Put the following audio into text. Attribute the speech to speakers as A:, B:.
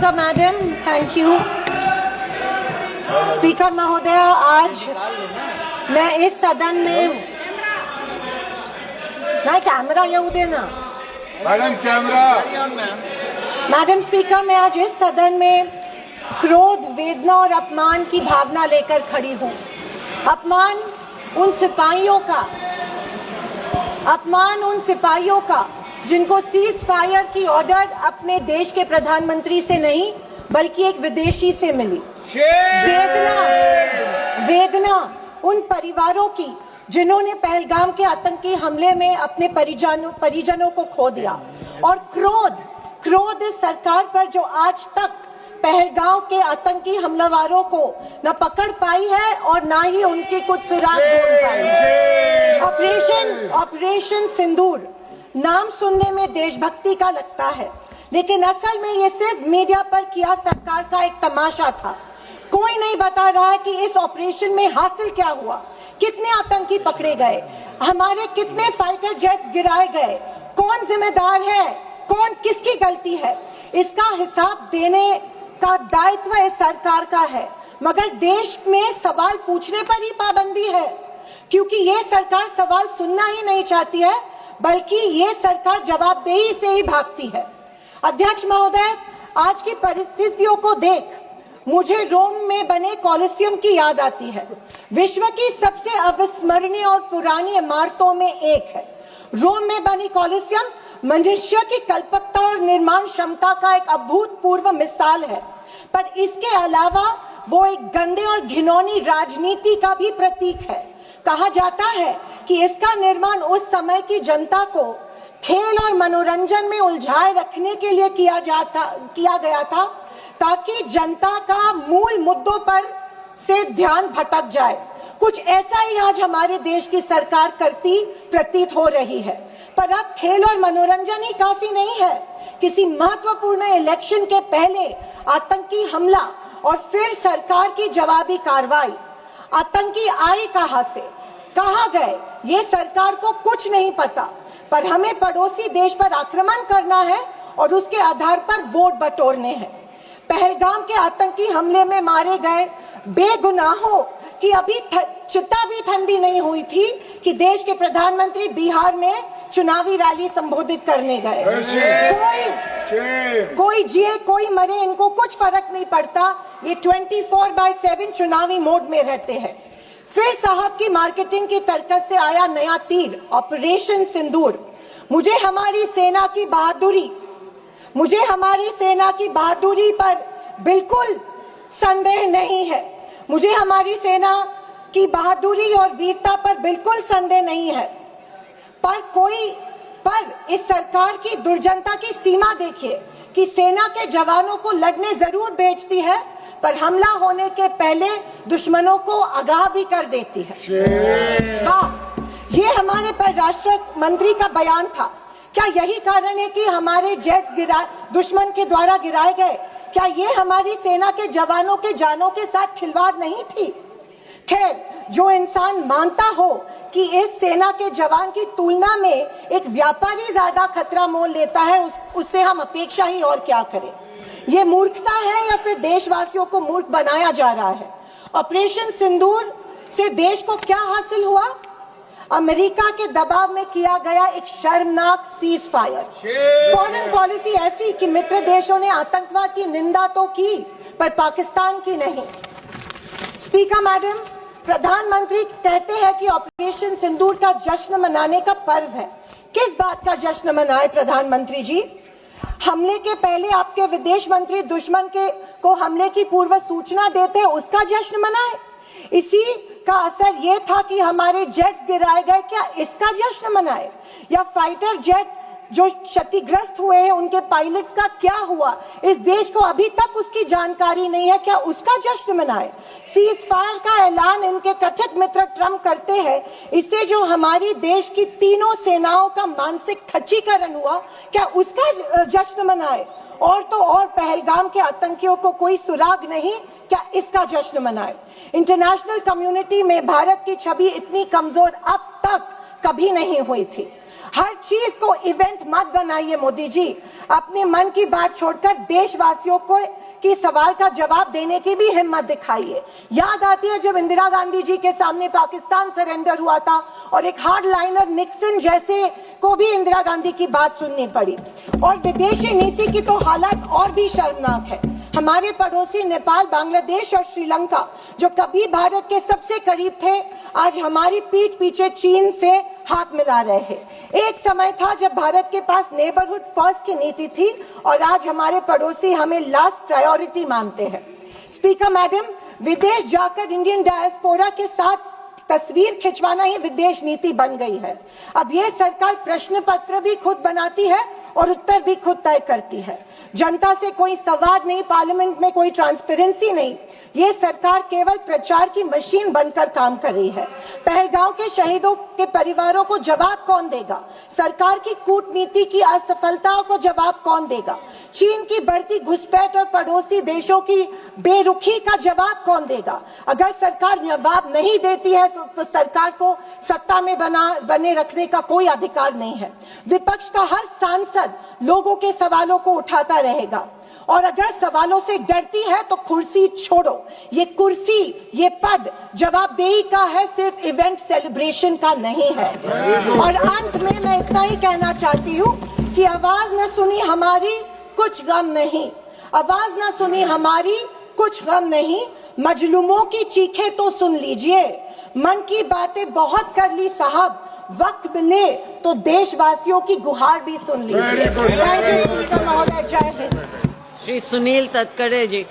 A: Speaker madam, thank you. Speaker महोदय, आज मैं इस सदन में ना कैमरा येऊ देना
B: मैडम, कैमरा।
A: मैडम स्पीकर, मैं आज इस सदन में क्रोध, वेदना और अपमान की भावना लेकर खड़ी हूँ। अपमान उन सिपाहियों का जिनको सीज फायर की ऑर्डर अपने देश के प्रधानमंत्री से नहीं बल्कि एक विदेशी से मिली। वेदना उन परिवारों की जिन्होंने पहलगाम के आतंकी हमले में अपने परिजनों को खो दिया। और क्रोध इस सरकार पर जो आज तक पहलगाम के आतंकी हमलावरों को न पकड़ पाई है और न ही उनकी कुछ सुराग ढूंढ पाई है। ऑपरेशन सिंदूर नाम सुनने में देशभक्ति का लगता है, लेकिन असल में ये सिर्फ मीडिया पर किया सरकार का एक तमाशा था। कोई नहीं बता रहा है कि इस ऑपरेशन में हासिल क्या हुआ, कितने आतंकी पकड़े गए, हमारे कितने फाइटर जेट्स गिराए गए, कौन जिम्मेदार है, कौन किसकी गलती है। इसका हिसाब देने का दायित्व इस सरकार का है, मगर देश में सवाल पूछने पर ही पाबंदी है, क्योंकि ये सरकार सवाल सुनना ही नहीं चाहती है, बल्कि ये सरकार जवाबदेही से ही भागती है। अध्यक्ष महोदय, आज की परिस्थितियों को देख मुझे रोम में बने कॉलिसियम की याद आती है। विश्व की सबसे अविस्मरणीय और पुरानी इमारतों में एक है। रोम में बनी कॉलिसियम मनुष्य की कल्पकता और निर्माण क्षमता का एक अभूतपूर्व मिसाल है, पर इसके अलावा वो एक गंदे और घिनौनी राजनीति का भी प्रतीक है। कहा जाता है कि इसका निर्माण उस समय की जनता को खेल और मनोरंजन में उलझाए रखने के लिए किया गया था, ताकि जनता का मूल मुद्दों पर से ध्यान भटक जाए। कुछ ऐसा ही आज हमारे देश की सरकार करती प्रतीत हो रही है। पर अब खेल और मनोरंजन ही काफी नहीं है। किसी महत्वपूर्ण इलेक्शन के पहले आतंकी हमला और फिर सरकार की जवाबी कार्रवाई। आतंकी आए कहां से, कहां गए, ये सरकार को कुछ नहीं पता, पर हमें पड़ोसी देश पर आक्रमण करना है और उसके आधार पर वोट बटोरने हैं। पहलगाम के आतंकी हमले में मारे गए बेगुनाहों की अभी चिता भी ठंडी नहीं हुई थी कि देश के प्रधानमंत्री बिहार में चुनावी रैली संबोधित करने गए। कोई जिए कोई मरे, इनको कुछ फर्क नहीं पड़ता। ये 24/7 चुनावी मोड में रहते हैं। फिर साहब की मार्केटिंग की तरकस से आया नया तीर, ऑपरेशन सिंदूर। मुझे हमारी सेना की बहादुरी पर बिल्कुल संदेह नहीं है। मुझे हमारी सेना की बहादुरी और वीरता पर बिल्कुल संदेह नहीं है, पर इस सरकार की दुर्जनता की सीमा देखिए कि सेना के जवानों को लड़ने जरूर भेजती है, पर हमला होने के पहले दुश्मनों को आगाह भी कर देती है। ये हमारे परराष्ट्र मंत्री का बयान था। क्या यही कारण है कि हमारे जेट्स दुश्मन के द्वारा गिराए गए? क्या ये हमारी सेना के जवानों के जानों के साथ खिलवाड़ नहीं थी? खैर, जो इंसान मानता हो कि इस सेना के जवान की तुलना में एक व्यापारी ज्यादा खतरा मोल लेता है, उससे हम अपेक्षा ही और क्या करें। ये मूर्खता है या फिर देशवासियों को मूर्ख बनाया जा रहा है? ऑपरेशन सिंदूर से देश को क्या हासिल हुआ? अमेरिका के दबाव में किया गया एक शर्मनाक सीज फायर। फॉरेन पॉलिसी ऐसी कि मित्र देशों ने आतंकवाद की निंदा तो की, पर पाकिस्तान की नहीं। स्पीकर मैडम, प्रधानमंत्री कहते हैं कि ऑपरेशन सिंदूर का जश्न मनाने का पर्व है। किस बात का जश्न मनाए प्रधानमंत्री जी? हमले के पहले आपके विदेश मंत्री दुश्मन को हमले की पूर्व सूचना देते, उसका जश्न मनाए? इसी का असर ये था कि हमारे जेट्स गिराए गए, क्या इसका जश्न मनाए? या फाइटर जेट जो क्षतिग्रस्त हुए हैं उनके पायलट्स का क्या हुआ, इस देश को अभी तक उसकी जानकारी नहीं है, क्या उसका जश्न मनाए? सीज फायर का ऐलान इनके कथित मित्र ट्रंप करते हैं, इससे जो हमारी देश की तीनों सेनाओं का मानसिक खच्चीकरण हुआ, क्या उसका जश्न मनाए? और तो और पहलगाम के आतंकियों को कोई सुराग नहीं, क्या इसका जश्न मनाए? इंटरनेशनल कम्युनिटी में भारत की छवि इतनी कमजोर अब तक कभी नहीं हुई थी। हर चीज को इवेंट मत बनाइए मोदी जी। अपने मन की बात छोड़कर देशवासियों को की सवाल का जवाब देने की भी हिम्मत दिखाइए। याद आती है जब इंदिरा गांधी जी के सामने पाकिस्तान सरेंडर हुआ था और एक हार्ड लाइनर निक्सन जैसे को भी इंदिरा गांधी की बात सुननी पड़ी। और विदेशी नीति की तो हालत और भी शर्मनाक है। हमारे पड़ोसी नेपाल, बांग्लादेश और श्रीलंका जो कभी भारत के सबसे करीब थे, आज हमारी पीठ पीछे चीन से हाथ मिला रहे हैं। एक समय था जब भारत के पास नेबरहुड फर्स्ट की नीति थी और आज हमारे पड़ोसी हमें लास्ट प्रायोरिटी मानते हैं। स्पीकर मैडम, विदेश जाकर इंडियन डायस्पोरा के साथ तस्वीर खिंचवाना ही विदेश नीति बन गई है। अब ये सरकार प्रश्न पत्र भी खुद बनाती है और उत्तर भी खुद तय करती है। जनता से कोई संवाद नहीं, पार्लियामेंट में कोई ट्रांसपेरेंसी नहीं। ये सरकार केवल प्रचार की मशीन बनकर काम कर रही है। पहलगांव के शहीदों के परिवारों को जवाब कौन देगा? सरकार की कूटनीति की असफलताओं को जवाब कौन देगा? चीन की बढ़ती घुसपैठ और पड़ोसी देशों की बेरुखी का जवाब कौन देगा? अगर सरकार जवाब नहीं देती है तो सरकार को सत्ता में बने रखने का कोई अधिकार नहीं है। विपक्ष का हर सांसद लोगों के सवालों को उठाता रहेगा और अगर सवालों से डरती है तो कुर्सी छोड़ो। ये कुर्सी, ये पद जवाबदेही का है, सिर्फ इवेंट सेलिब्रेशन का नहीं है। और अंत में मैं इतना ही कहना चाहती हूँ कि आवाज न सुनी हमारी, कुछ गम नहीं। आवाज न सुनी हमारी, कुछ गम नहीं। मजलूमों की चीखें तो सुन लीजिए। मन की बातें बहुत कर ली साहब, वक्त मिले तो देशवासियों की गुहार भी सुन लीजिए। थैंक यू महोदय। जय हिंद।
C: श्री सुनील तटकरे जी।